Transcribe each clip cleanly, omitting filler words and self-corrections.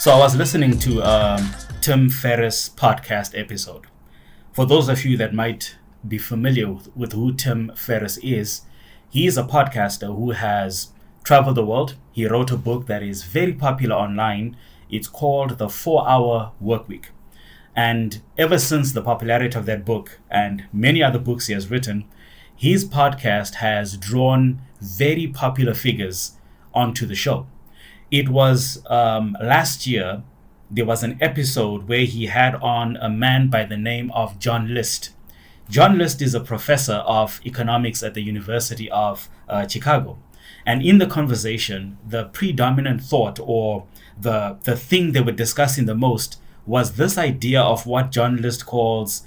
So I was listening to Tim Ferriss podcast episode. For those of you that might be familiar with who Tim Ferriss is, he is a podcaster who has traveled the world. He wrote a book that is very popular online. It's called The 4-Hour Workweek. And ever since the popularity of that book and many other books he has written, his podcast has drawn very popular figures onto the show. It was last year, there was an episode where he had on a man by the name of John List. John List is a professor of economics at the University of Chicago. And in the conversation, the predominant thought or the thing they were discussing the most was this idea of what John List calls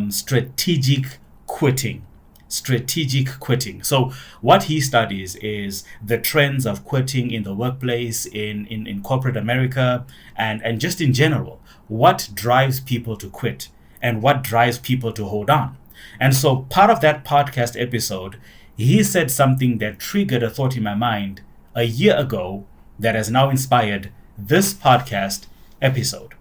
strategic quitting. Strategic quitting. So what he studies is the trends of quitting in the workplace, in corporate America, and just in general. What drives people to quit and what drives people to hold on. And so part of that podcast episode, he said something that triggered a thought in my mind a year ago that has now inspired this podcast episode.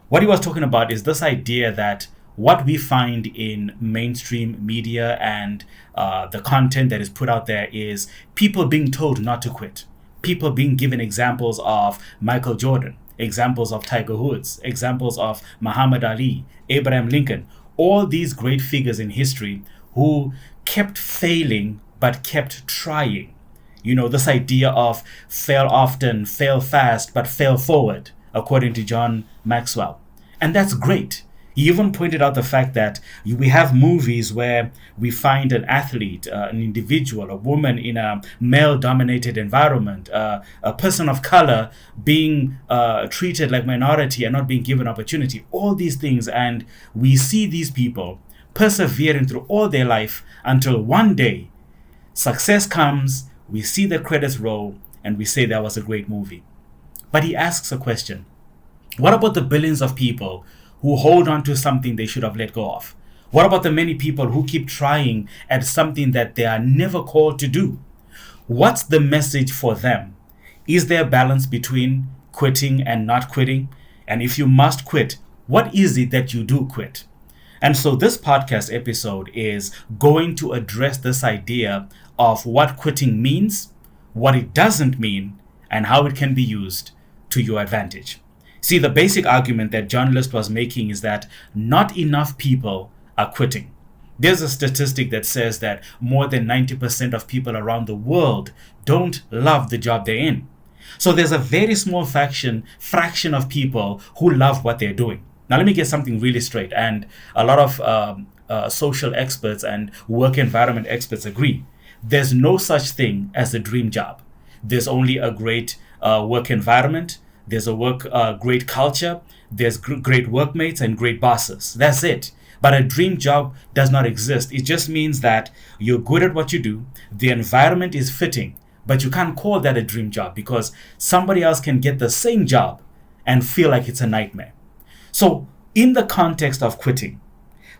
What he was talking about is this idea that what we find in mainstream media and the content that is put out there is people being told not to quit. People being given examples of Michael Jordan, examples of Tiger Woods, examples of Muhammad Ali, Abraham Lincoln, all these great figures in history who kept failing but kept trying. You know, this idea of fail often, fail fast, but fail forward, according to John Maxwell. And that's great. He even pointed out the fact that we have movies where we find an athlete, an individual, a woman in a male-dominated environment, a person of color being treated like minority and not being given opportunity, all these things. And we see these people persevering through all their life until one day success comes, we see the credits roll, and we say that was a great movie. But he asks a question. What about the billions of people who hold on to something they should have let go of? What about the many people who keep trying at something that they are never called to do? What's the message for them? Is there a balance between quitting and not quitting? And if you must quit, what is it that you do quit? And so this podcast episode is going to address this idea of what quitting means, what it doesn't mean, and how it can be used to your advantage. See, the basic argument that John List was making is that not enough people are quitting. There's a statistic that says that more than 90% of people around the world don't love the job they're in. So there's a very small fraction of people who love what they're doing. Now, let me get something really straight. And a lot of social experts and work environment experts agree. There's no such thing as a dream job. There's only a great work environment. There's a great culture, there's great workmates and great bosses. That's it. But a dream job does not exist. It just means that you're good at what you do, the environment is fitting, but you can't call that a dream job because somebody else can get the same job and feel like it's a nightmare. So in the context of quitting,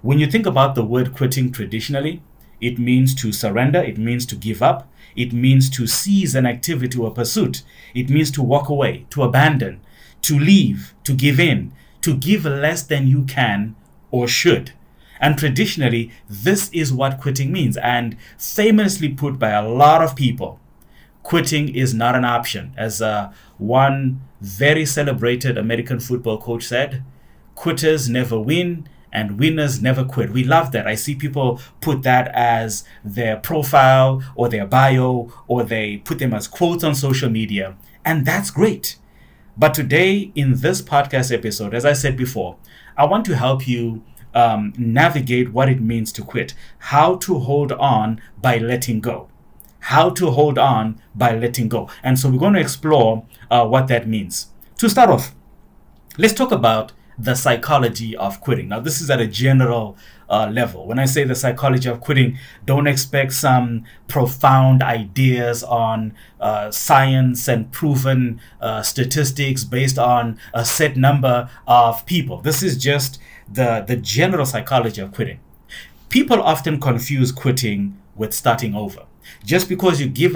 when you think about the word quitting traditionally, it means to surrender, it means to give up, it means to cease an activity or pursuit. It means to walk away, to abandon, to leave, to give in, to give less than you can or should. And traditionally, this is what quitting means. And famously put by a lot of people, quitting is not an option. As one very celebrated American football coach said, quitters never win, and winners never quit. We love that. I see people put that as their profile or their bio, or they put them as quotes on social media. And that's great. But today in this podcast episode, as I said before, I want to help you navigate what it means to quit. How to hold on by letting go. How to hold on by letting go. And so we're going to explore what that means. To start off, let's talk about the psychology of quitting. Now, this is at a general level. When I say the psychology of quitting, don't expect some profound ideas on science and proven statistics based on a set number of people. This is just the general psychology of quitting. People often confuse quitting with starting over. Just because you give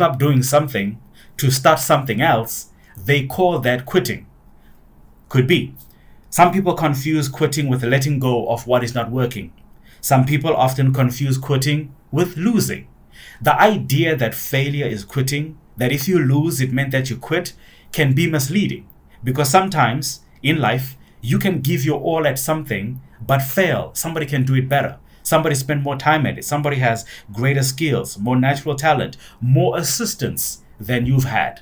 up doing something to start something else, they call that quitting. Could be. Some people confuse quitting with letting go of what is not working. Some people often confuse quitting with losing. The idea that failure is quitting, that if you lose, it meant that you quit, can be misleading. Because sometimes in life, you can give your all at something, but fail. Somebody can do it better. Somebody spend more time at it. Somebody has greater skills, more natural talent, more assistance than you've had.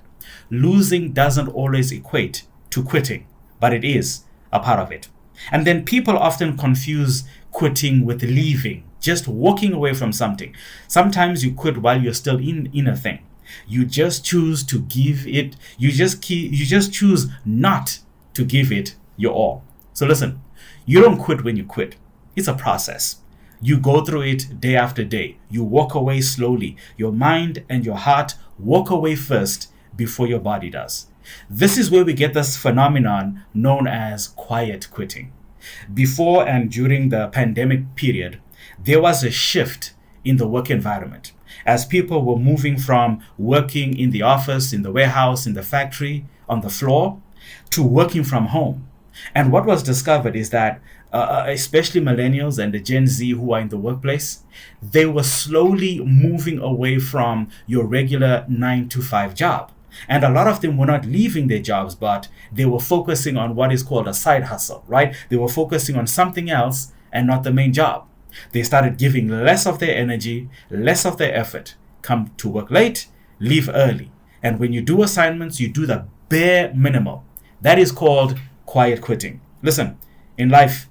Losing doesn't always equate to quitting, but it is a part of it. And then people often confuse quitting with leaving, just walking away from something. Sometimes you quit while you're still in a thing. You just choose to give it, you just choose not to give it your all. So listen, you don't quit when you quit. It's a process. You go through it day after day. You walk away slowly. Your mind and your heart walk away first before your body does. This is where we get this phenomenon known as quiet quitting. Before and during the pandemic period, there was a shift in the work environment as people were moving from working in the office, in the warehouse, in the factory, on the floor, to working from home. And what was discovered is that especially millennials and the Gen Z who are in the workplace, they were slowly moving away from your regular 9 to 5 job. And a lot of them were not leaving their jobs, but they were focusing on what is called a side hustle, right? They were focusing on something else and not the main job. They started giving less of their energy, less of their effort, come to work late, leave early. And when you do assignments, you do the bare minimum. That is called quiet quitting. Listen, in life,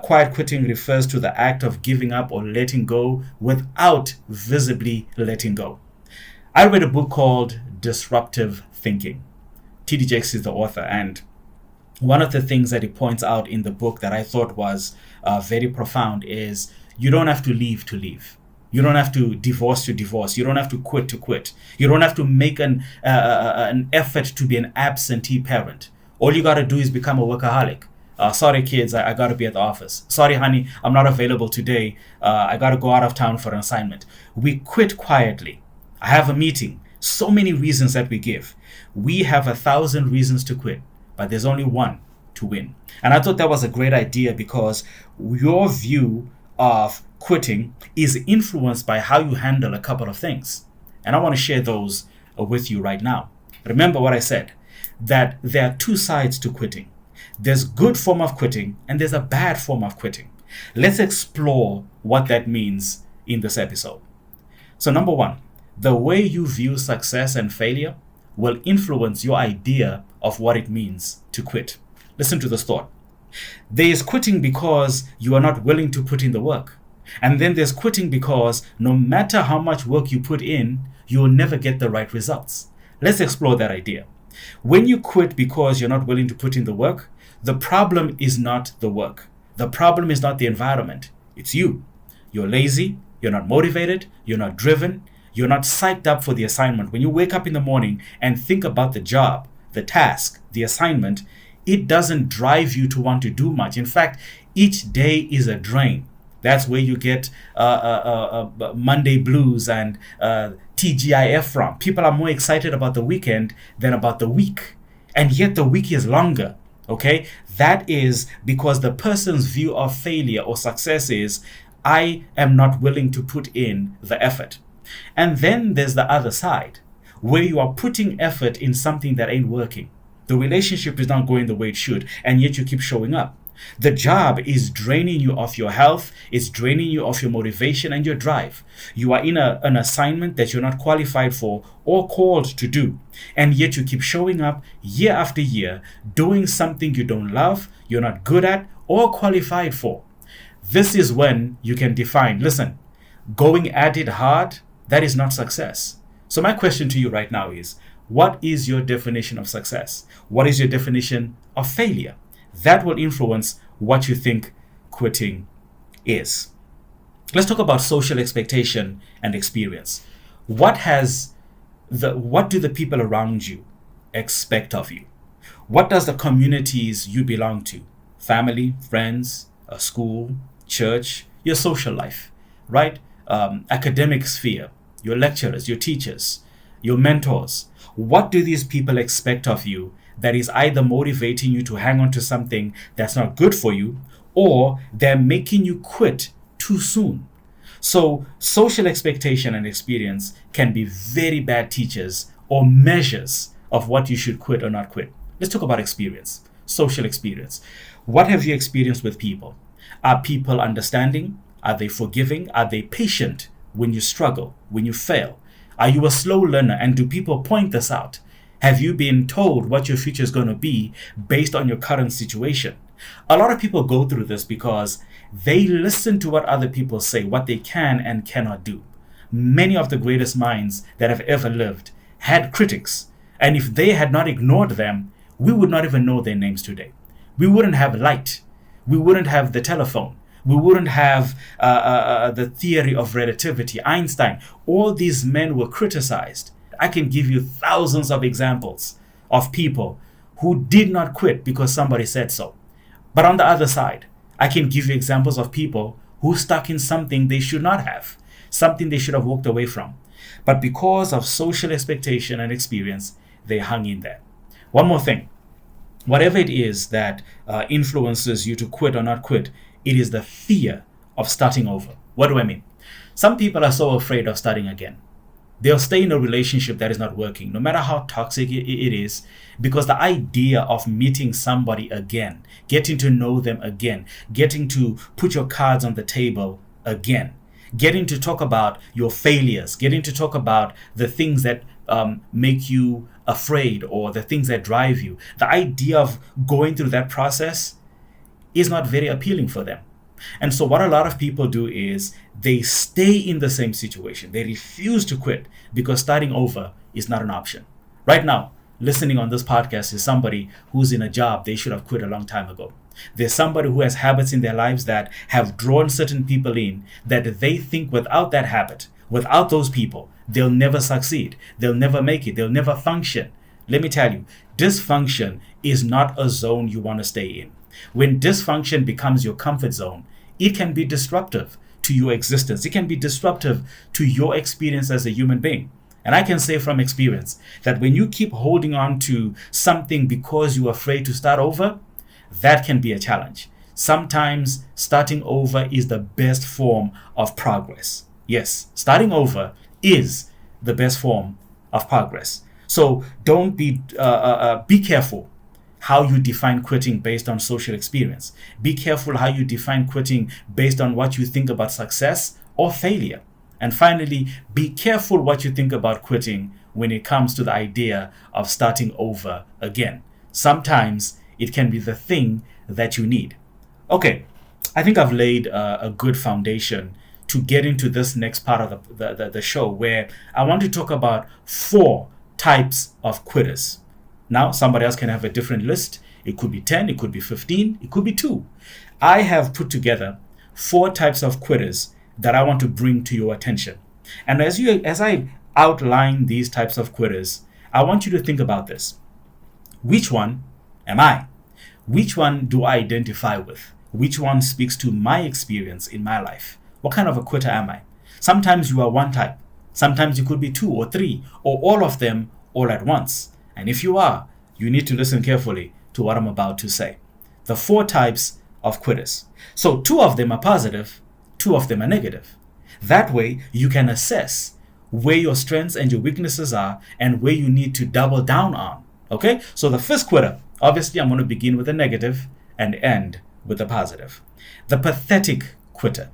quiet quitting refers to the act of giving up or letting go without visibly letting go. I read a book called Disruptive Thinking. T.D. Jakes is the author, and one of the things that he points out in the book that I thought was very profound is you don't have to leave to leave. You don't have to divorce to divorce. You don't have to quit to quit. You don't have to make an effort to be an absentee parent. All you got to do is become a workaholic. Sorry, kids, I got to be at the office. Sorry, honey, I'm not available today. I got to go out of town for an assignment. We quit quietly. I have a meeting. So many reasons that we give. We have 1,000 reasons to quit, but there's only one to win. And I thought that was a great idea because your view of quitting is influenced by how you handle a couple of things. And I want to share those with you right now. Remember what I said, that there are two sides to quitting. There's good form of quitting and there's a bad form of quitting. Let's explore what that means in this episode. So number one, the way you view success and failure will influence your idea of what it means to quit. Listen to this thought. There is quitting because you are not willing to put in the work. And then there's quitting because no matter how much work you put in, you will never get the right results. Let's explore that idea. When you quit because you're not willing to put in the work, the problem is not the work. The problem is not the environment. It's you. You're lazy. You're not motivated. You're not driven. You're not psyched up for the assignment. When you wake up in the morning and think about the job, the task, the assignment, it doesn't drive you to want to do much. In fact, each day is a drain. That's where you get Monday blues and TGIF from. People are more excited about the weekend than about the week. And yet the week is longer. Okay? That is because the person's view of failure or success is, I am not willing to put in the effort. And then there's the other side, where you are putting effort in something that ain't working. The relationship is not going the way it should, and yet you keep showing up. The job is draining you of your health, it's draining you of your motivation and your drive. You are in an assignment that you're not qualified for or called to do, and yet you keep showing up year after year, doing something you don't love, you're not good at, or qualified for. This is when you can define, listen, going at it hard, that is not success. So my question to you right now is, what is your definition of success? What is your definition of failure? That will influence what you think quitting is. Let's talk about social expectation and experience. What do the people around you expect of you? What does the communities you belong to? Family, friends, a school, church, your social life, right? Academic sphere, your lecturers, your teachers, your mentors. What do these people expect of you that is either motivating you to hang on to something that's not good for you, or they're making you quit too soon. So social expectation and experience can be very bad teachers or measures of what you should quit or not quit. Let's talk about experience, social experience. What have you experienced with people? Are people understanding? Are they forgiving? Are they patient when you struggle, when you fail? Are you a slow learner, and do people point this out? Have you been told what your future is going to be based on your current situation? A lot of people go through this because they listen to what other people say, what they can and cannot do. Many of the greatest minds that have ever lived had critics, and if they had not ignored them, we would not even know their names today. We wouldn't have light. We wouldn't have the telephone. We wouldn't have the theory of relativity, Einstein. All these men were criticized. I can give you thousands of examples of people who did not quit because somebody said so. But on the other side, I can give you examples of people who stuck in something they should not have, something they should have walked away from. But because of social expectation and experience, they hung in there. One more thing. Whatever it is that influences you to quit or not quit, it is the fear of starting over. What do I mean? Some people are so afraid of starting again. They'll stay in a relationship that is not working, no matter how toxic it is, because the idea of meeting somebody again, getting to know them again, getting to put your cards on the table again, getting to talk about your failures, getting to talk about the things that make you afraid or the things that drive you. The idea of going through that process is not very appealing for them. And so what a lot of people do is they stay in the same situation. They refuse to quit because starting over is not an option. Right now, listening on this podcast is somebody who's in a job they should have quit a long time ago. There's somebody who has habits in their lives that have drawn certain people in that they think without that habit, without those people, they'll never succeed. They'll never make it. They'll never function. Let me tell you, dysfunction is not a zone you want to stay in. When dysfunction becomes your comfort zone, it can be disruptive to your existence. It can be disruptive to your experience as a human being. And I can say from experience that when you keep holding on to something because you're afraid to start over, that can be a challenge. Sometimes starting over is the best form of progress. Yes, starting over is the best form of progress. So don't be careful how you define quitting based on social experience. Be careful how you define quitting based on what you think about success or failure. And finally, be careful what you think about quitting when it comes to the idea of starting over again. Sometimes it can be the thing that you need. Okay, I think I've laid a good foundation to get into this next part of the show, where I want to talk about 4 types of quitters. Now, somebody else can have a different list. It could be 10, it could be 15, it could be 2. I have put together 4 types of quitters that I want to bring to your attention. And as I outline these types of quitters, I want you to think about this. Which one am I? Which one do I identify with? Which one speaks to my experience in my life? What kind of a quitter am I? Sometimes you are one type. Sometimes you could be 2 or 3 or all of them all at once. And if you are, you need to listen carefully to what I'm about to say. The 4 types of quitters. So 2 of them are positive, 2 of them are negative. That way you can assess where your strengths and your weaknesses are and where you need to double down on. Okay? So the first quitter, obviously I'm going to begin with the negative and end with the positive. The pathetic quitter.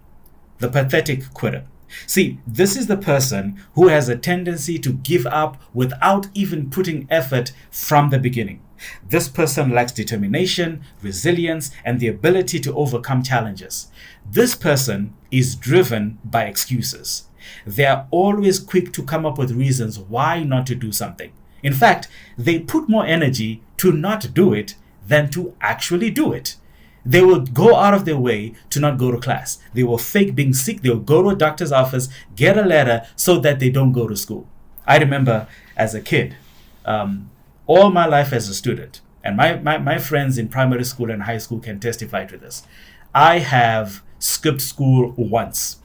The pathetic quitter. See, this is the person who has a tendency to give up without even putting effort from the beginning. This person lacks determination, resilience, and the ability to overcome challenges. This person is driven by excuses. They are always quick to come up with reasons why not to do something. In fact, they put more energy to not do it than to actually do it. They will go out of their way to not go to class. They will fake being sick. They will go to a doctor's office, get a letter so that they don't go to school. I remember as a kid, all my life as a student, and my friends in primary school and high school can testify to this. I have skipped school once.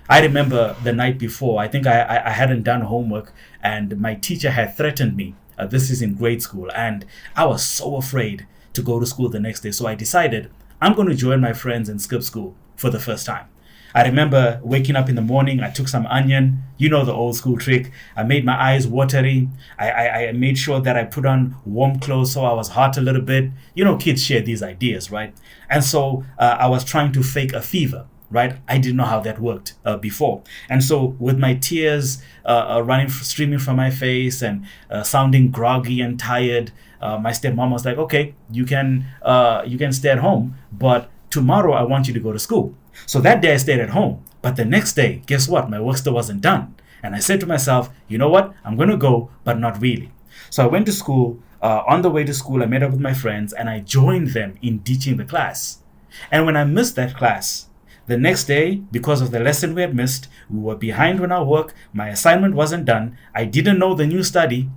I remember the night before, I think I hadn't done homework and my teacher had threatened me This is in grade school, and I was so afraid to go to school the next day. So I decided I'm going to join my friends and skip school for the first time. I remember waking up in the morning. I took some onion, you know, the old school trick. I made my eyes watery. I made sure that I put on warm clothes so I was hot a little bit. You know, kids share these ideas, right? And so I was trying to fake a fever, right? I didn't know how that worked before. And so with my tears streaming from my face and sounding groggy and tired, my stepmom was like, okay, you can stay at home, but tomorrow I want you to go to school. So that day I stayed at home. But the next day, guess what? My work still wasn't done. And I said to myself, you know what? I'm going to go, but not really. So I went to school. On the way to school, I met up with my friends and I joined them in teaching the class. And when I missed that class, the next day, because of the lesson we had missed, we were behind on our work. My assignment wasn't done. I didn't know the new study.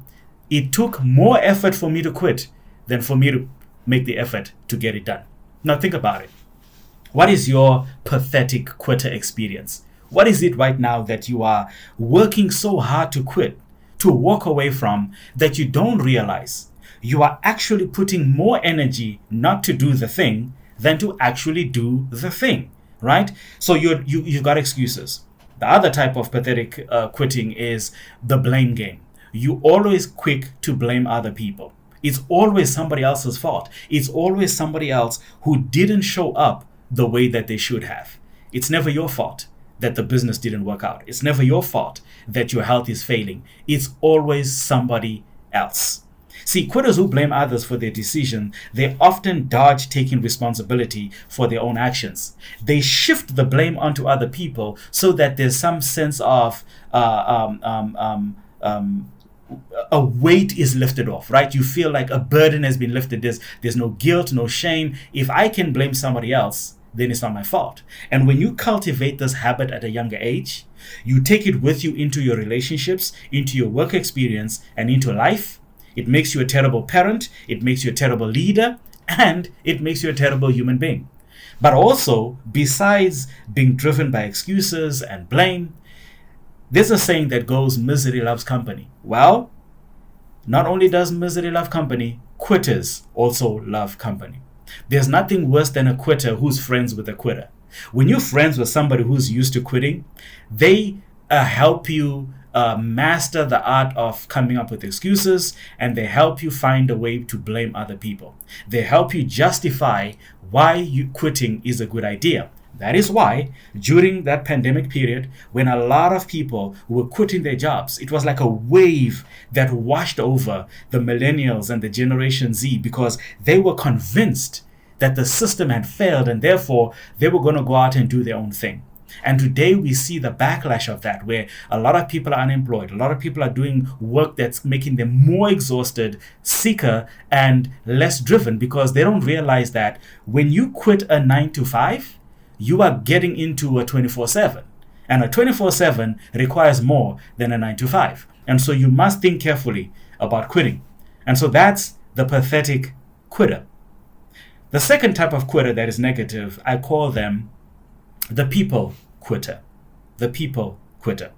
It took more effort for me to quit than for me to make the effort to get it done. Now think about it. What is your pathetic quitter experience? What is it right now that you are working so hard to quit, to walk away from, that you don't realize you are actually putting more energy not to do the thing than to actually do the thing, right? So you've got excuses. The other type of pathetic quitting is the blame game. You always quick to blame other people. It's always somebody else's fault. It's always somebody else who didn't show up the way that they should have. It's never your fault that the business didn't work out. It's never your fault that your health is failing. It's always somebody else. See, quitters who blame others for their decision, they often dodge taking responsibility for their own actions. They shift the blame onto other people so that there's some sense of a weight is lifted off, right? You feel like a burden has been lifted. There's no guilt, no shame. If I can blame somebody else, then it's not my fault. And when you cultivate this habit at a younger age, you take it with you into your relationships, into your work experience, and into life. It makes you a terrible parent, it makes you a terrible leader, and it makes you a terrible human being. But also, besides being driven by excuses and blame, there's a saying that goes, misery loves company. Well, not only does misery love company, quitters also love company. There's nothing worse than a quitter who's friends with a quitter. When you're friends with somebody who's used to quitting, they help you master the art of coming up with excuses, and they help you find a way to blame other people. They help you justify why you quitting is a good idea. That is why during that pandemic period, when a lot of people were quitting their jobs, it was like a wave that washed over the millennials and the Generation Z, because they were convinced that the system had failed and therefore they were going to go out and do their own thing. And today we see the backlash of that, where a lot of people are unemployed. A lot of people are doing work that's making them more exhausted, sicker, and less driven, because they don't realize that when you quit a 9 to 5, you are getting into a 24/7. And a 24/7 requires more than a 9 to 5. And so you must think carefully about quitting. And so that's the pathetic quitter. The second type of quitter that is negative, I call them the people quitter. The people quitter.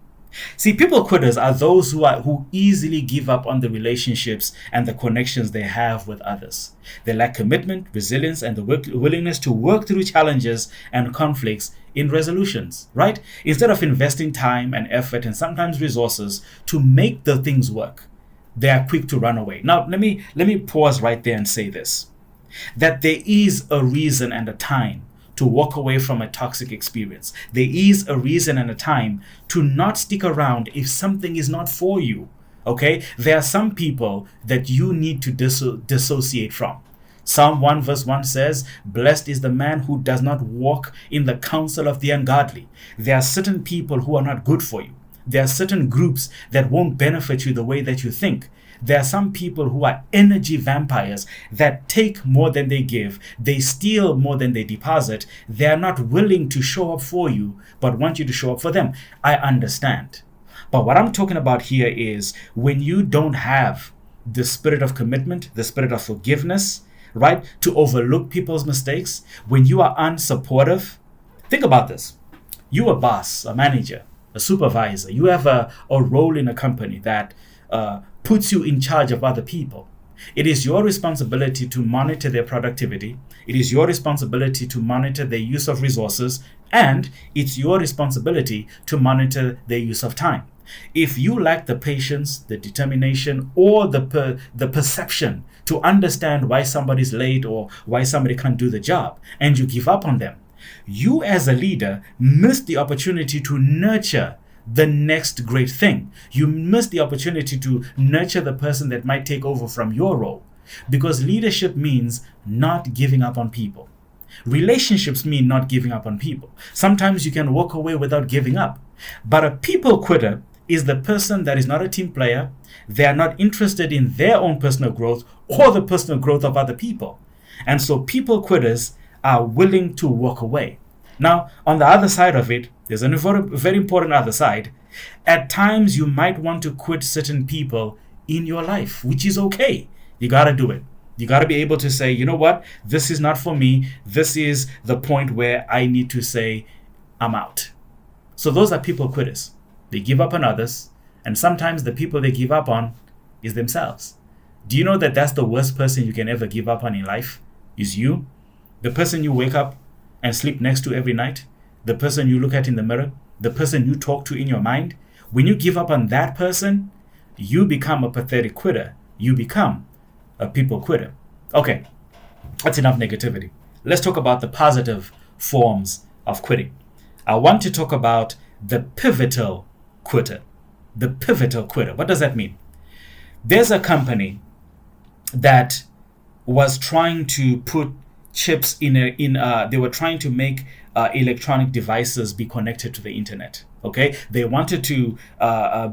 See, people quitters are those who easily give up on the relationships and the connections they have with others. They lack commitment, resilience, and the willingness to work through challenges and conflicts in resolutions, right? Instead of investing time and effort and sometimes resources to make the things work, they are quick to run away. Now, let me pause right there and say this, that there is a reason and a time to walk away from a toxic experience. There is a reason and a time to not stick around if something is not for you, okay? There are some people that you need to dissociate from. Psalm 1 verse 1 says, "Blessed is the man who does not walk in the counsel of the ungodly." There are certain people who are not good for you. There are certain groups that won't benefit you the way that you think. There are some people who are energy vampires that take more than they give. They steal more than they deposit. They are not willing to show up for you, but want you to show up for them. I understand. But what I'm talking about here is when you don't have the spirit of commitment, the spirit of forgiveness, right? To overlook people's mistakes, when you are unsupportive. Think about this. You a boss, a manager, a supervisor. You have a role in a company that puts you in charge of other people. It is your responsibility to monitor their productivity. It is your responsibility to monitor their use of resources. And it's your responsibility to monitor their use of time. If you lack the patience, the determination, or the perception to understand why somebody's late or why somebody can't do the job, and you give up on them, you as a leader miss the opportunity to nurture the next great thing. You miss the opportunity to nurture the person that might take over from your role. Because leadership means not giving up on people. Relationships mean not giving up on people. Sometimes you can walk away without giving up. But a people quitter is the person that is not a team player. They are not interested in their own personal growth or the personal growth of other people. And so people quitters are willing to walk away. Now, on the other side of it, there's a very important other side. At times, you might want to quit certain people in your life, which is okay. You got to do it. You got to be able to say, you know what? This is not for me. This is the point where I need to say, I'm out. So those are people quitters. They give up on others. And sometimes the people they give up on is themselves. Do you know that that's the worst person you can ever give up on in life? Is you. The person you wake up and sleep next to every night. The person you look at in the mirror. The person you talk to in your mind. When you give up on that person, you become a pathetic quitter. You become a people quitter. Okay, that's enough negativity. Let's talk about the positive forms of quitting. I want to talk about the pivotal quitter. The pivotal quitter. What does that mean? There's a company that was trying to put chips they were trying to make electronic devices be connected to the internet. Okay, they wanted to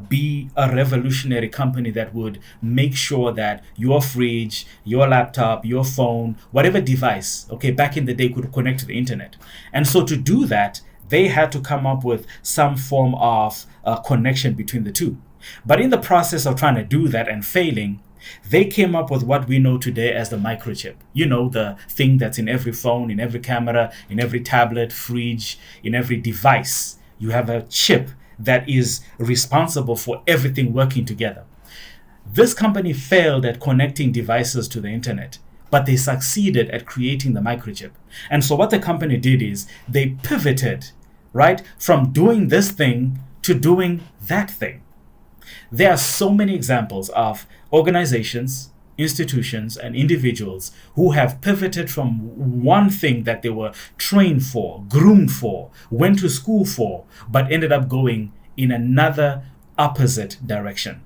be a revolutionary company that would make sure that your fridge, your laptop, your phone, whatever device, okay, back in the day could connect to the internet. And so to do that, they had to come up with some form of connection between the two. But in the process of trying to do that and failing, they came up with what we know today as the microchip. You know, the thing that's in every phone, in every camera, in every tablet, fridge, in every device. You have a chip that is responsible for everything working together. This company failed at connecting devices to the internet, but they succeeded at creating the microchip. And so what the company did is they pivoted, right, from doing this thing to doing that thing. There are so many examples of organizations, institutions, and individuals who have pivoted from one thing that they were trained for, groomed for, went to school for, but ended up going in another opposite direction.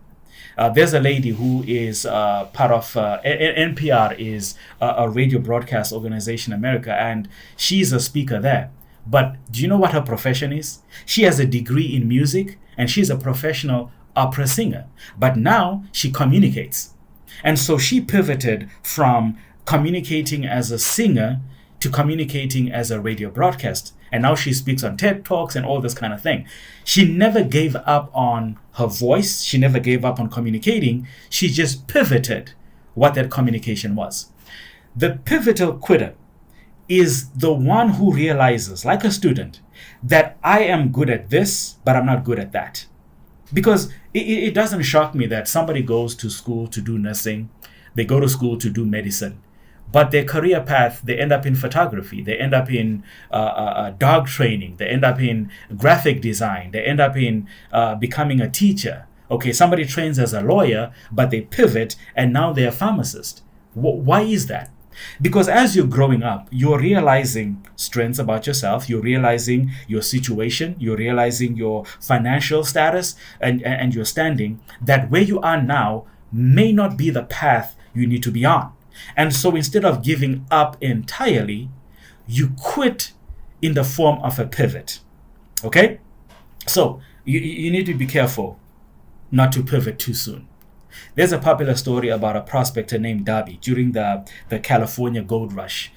There's a lady who is part of NPR, is a radio broadcast organization in America, and she's a speaker there. But do you know what her profession is? She has a degree in music, and she's a professional opera singer. But now she communicates. And so she pivoted from communicating as a singer to communicating as a radio broadcast. And now she speaks on TED Talks and all this kind of thing. She never gave up on her voice. She never gave up on communicating. She just pivoted what that communication was. The pivotal quitter is the one who realizes, like a student, that I am good at this, but I'm not good at that. Because it doesn't shock me that somebody goes to school to do nursing, they go to school to do medicine, but their career path, they end up in photography, they end up in dog training, they end up in graphic design, they end up in becoming a teacher. Okay, somebody trains as a lawyer, but they pivot and now they're a pharmacist. Why is that? Because as you're growing up, you're realizing strengths about yourself, you're realizing your situation, you're realizing your financial status and your standing, that where you are now may not be the path you need to be on. And so instead of giving up entirely, you quit in the form of a pivot. Okay? So you need to be careful not to pivot too soon. There's a popular story about a prospector named Darby during the California gold rush.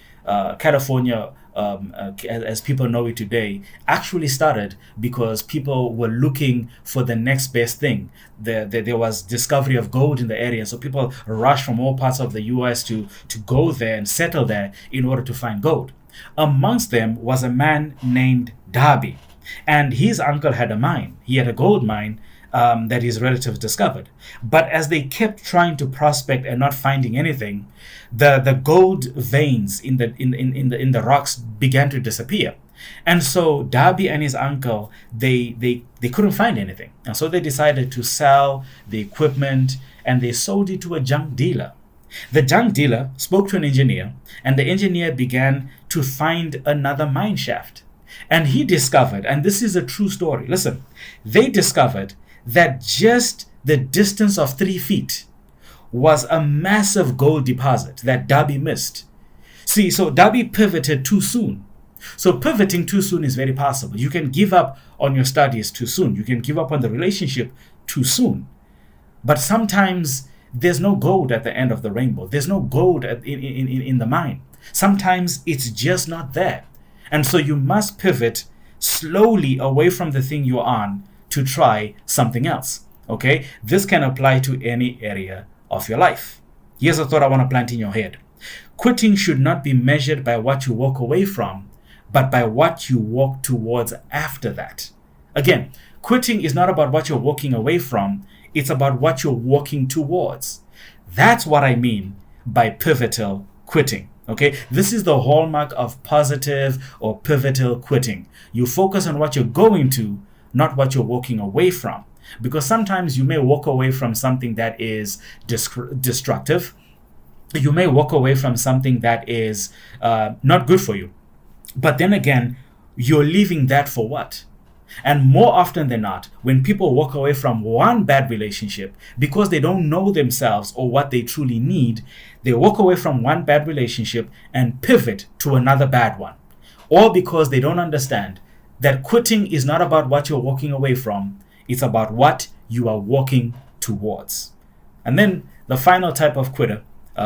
California, as people know it today, actually started because people were looking for the next best thing. There was discovery of gold in the area, so people rushed from all parts of the U.S. to go there and settle there in order to find gold. Amongst them was a man named Darby, and his uncle had a mine. He had a gold mine that his relatives discovered. But as they kept trying to prospect and not finding anything, the gold veins in the rocks began to disappear. And so Darby and his uncle, they couldn't find anything. And so they decided to sell the equipment, and they sold it to a junk dealer. The junk dealer spoke to an engineer, and the engineer began to find another mine shaft. And he discovered, and this is a true story, listen, they discovered that just the distance of 3 feet was a massive gold deposit that Darby missed. See, so Darby pivoted too soon. So pivoting too soon is very possible. You can give up on your studies too soon. You can give up on the relationship too soon. But sometimes there's no gold at the end of the rainbow. There's no gold in the mine. Sometimes it's just not there. And so you must pivot slowly away from the thing you're on to try something else. Okay? This can apply to any area of your life. Here's a thought I want to plant in your head. Quitting should not be measured by what you walk away from, but by what you walk towards after that. Again, quitting is not about what you're walking away from, it's about what you're walking towards. That's what I mean by pivotal quitting. Okay, this is the hallmark of positive or pivotal quitting. You focus on what you're going to, not what you're walking away from. Because sometimes you may walk away from something that is destructive. You may walk away from something that is not good for you. But then again, you're leaving that for what? And more often than not, when people walk away from one bad relationship because they don't know themselves or what they truly need, they walk away from one bad relationship and pivot to another bad one. All because they don't understand that quitting is not about what you're walking away from, it's about what you are walking towards. And then the final type of quitter,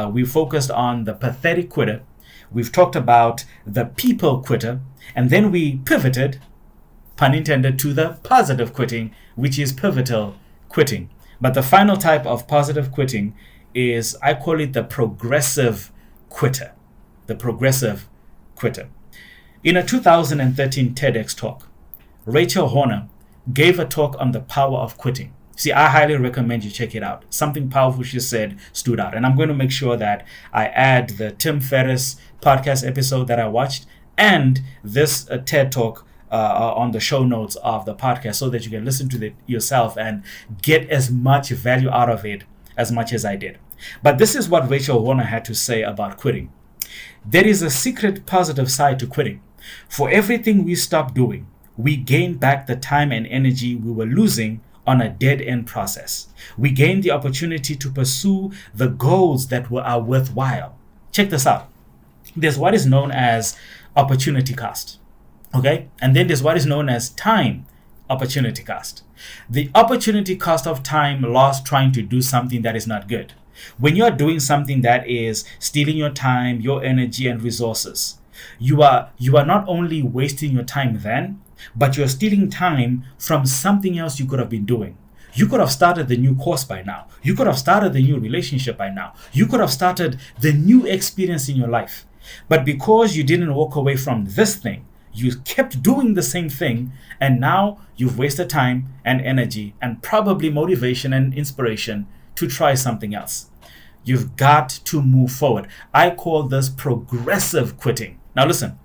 we focused on the pathetic quitter. We've talked about the people quitter, and then we pivoted, pun intended, to the positive quitting, which is pivotal quitting. But the final type of positive quitting is, I call it the progressive quitter. The progressive quitter. In a 2013 TEDx talk, Rachel Horner gave a talk on the power of quitting. See, I highly recommend you check it out. Something powerful she said stood out. And I'm going to make sure that I add the Tim Ferriss podcast episode that I watched and this TED talk on the show notes of the podcast so that you can listen to it yourself and get as much value out of it as much as I did. But this is what Rachel Horner had to say about quitting. There is a secret positive side to quitting. For everything we stop doing, we gain back the time and energy we were losing on a dead-end process. We gain the opportunity to pursue the goals that are worthwhile. Check this out. There's what is known as opportunity cost. Okay? And then there's what is known as time opportunity cost. The opportunity cost of time lost trying to do something that is not good. When you're doing something that is stealing your time, your energy, and resources, you are not only wasting your time then, but you're stealing time from something else you could have been doing. You could have started the new course by now. You could have started the new relationship by now. You could have started the new experience in your life. But because you didn't walk away from this thing, you kept doing the same thing, and now you've wasted time and energy and probably motivation and inspiration to try something else. You've got to move forward. I call this progressive quitting. Now listen,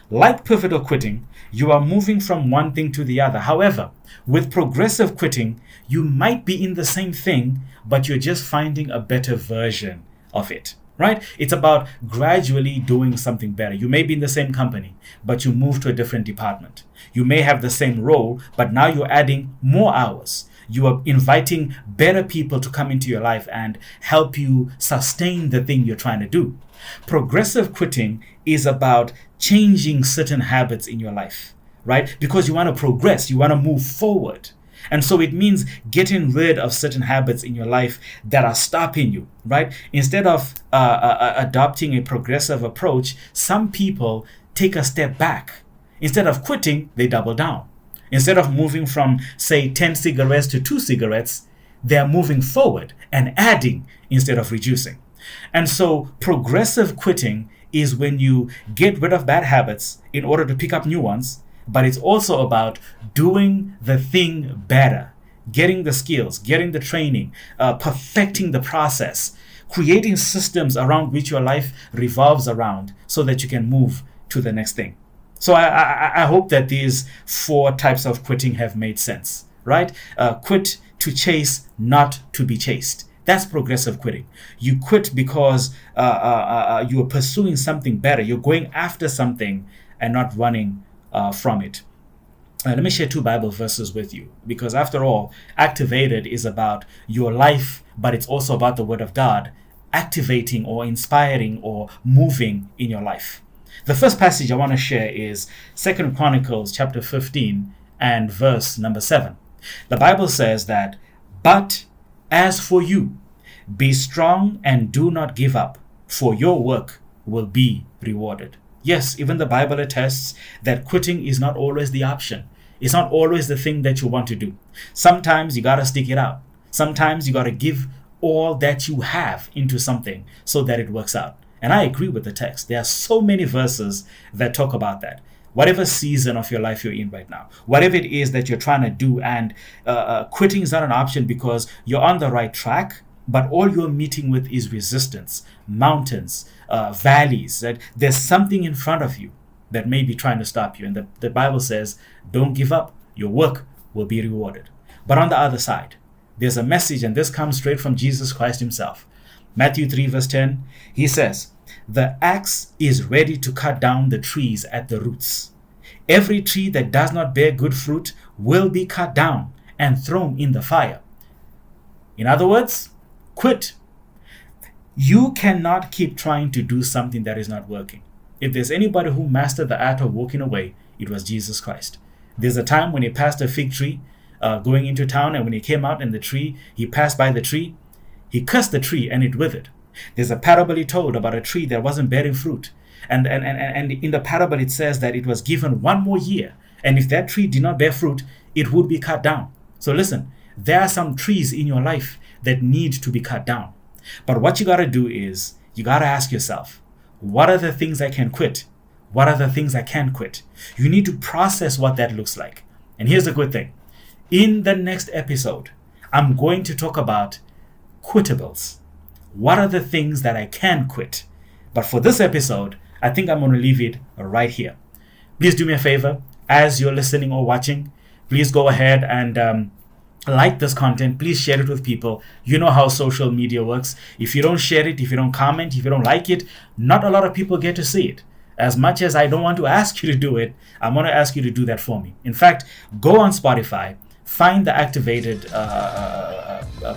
like pivotal quitting, you are moving from one thing to the other. However, with progressive quitting, you might be in the same thing, but you're just finding a better version of it, right? It's about gradually doing something better. You may be in the same company, but you move to a different department. You may have the same role, but now you're adding more hours. You are inviting better people to come into your life and help you sustain the thing you're trying to do. Progressive quitting is about changing certain habits in your life, right? Because you want to progress, you want to move forward. And so it means getting rid of certain habits in your life that are stopping you, right? Instead of adopting a progressive approach, some people take a step back. Instead of quitting, they double down. Instead of moving from, say, 10 cigarettes to 2 cigarettes, they're moving forward and adding instead of reducing. And so progressive quitting is when you get rid of bad habits in order to pick up new ones, but it's also about doing the thing better, getting the skills, getting the training, perfecting the process, creating systems around which your life revolves around so that you can move to the next thing. So I hope that these 4 types of quitting have made sense, right? Quit to chase, not to be chased. That's progressive quitting. You quit because you are pursuing something better. You're going after something and not running from it. Let me share 2 Bible verses with you, because after all, Activated is about your life, but it's also about the Word of God activating or inspiring or moving in your life. The first passage I want to share is 2 Chronicles chapter 15 and verse number 7. The Bible says that, "But as for you, be strong and do not give up, for your work will be rewarded." Yes, even the Bible attests that quitting is not always the option. It's not always the thing that you want to do. Sometimes you got to stick it out. Sometimes you got to give all that you have into something so that it works out. And I agree with the text. There are so many verses that talk about that. Whatever season of your life you're in right now, whatever it is that you're trying to do, and quitting is not an option because you're on the right track, but all you're meeting with is resistance, mountains, valleys. That there's something in front of you that may be trying to stop you. And the Bible says, don't give up. Your work will be rewarded. But on the other side, there's a message, and this comes straight from Jesus Christ himself. Matthew 3 verse 10, he says, "The axe is ready to cut down the trees at the roots. Every tree that does not bear good fruit will be cut down and thrown in the fire." In other words, quit. You cannot keep trying to do something that is not working. If there's anybody who mastered the art of walking away, it was Jesus Christ. There's a time when he passed a fig tree going into town, and when he came out in the tree, he passed by the tree, he cursed the tree and it withered. There's a parable he told about a tree that wasn't bearing fruit. And in the parable it says that it was given 1 more year. And if that tree did not bear fruit, it would be cut down. So listen, there are some trees in your life that need to be cut down. But what you got to do is, you got to ask yourself, what are the things I can quit? What are the things I can't quit? You need to process what that looks like. And here's the good thing. In the next episode, I'm going to talk about quitables. What are the things that I can quit? But for this episode, I think I'm going to leave it right here. Please do me a favor, as you're listening or watching, please go ahead and like this content. Please share it with people. You know how social media works. If you don't share it, if you don't comment, if you don't like it, not a lot of people get to see it. As much as I don't want to ask you to do it, I'm going to ask you to do that for me. In fact, go on Spotify, find the Activated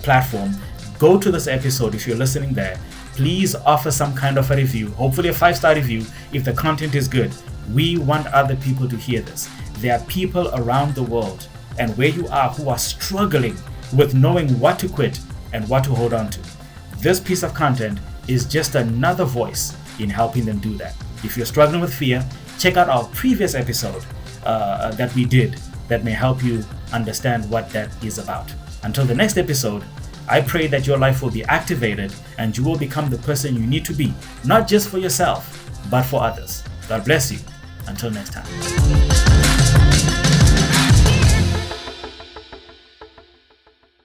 platform, go to this episode if you're listening there. Please offer some kind of a review, hopefully a 5-star review if the content is good. We want other people to hear this. There are people around the world and where you are who are struggling with knowing what to quit and what to hold on to. This piece of content is just another voice in helping them do that. If you're struggling with fear, check out our previous episode that we did that may help you understand what that is about. Until the next episode, I pray that your life will be activated and you will become the person you need to be, not just for yourself, but for others. God bless you. Until next time.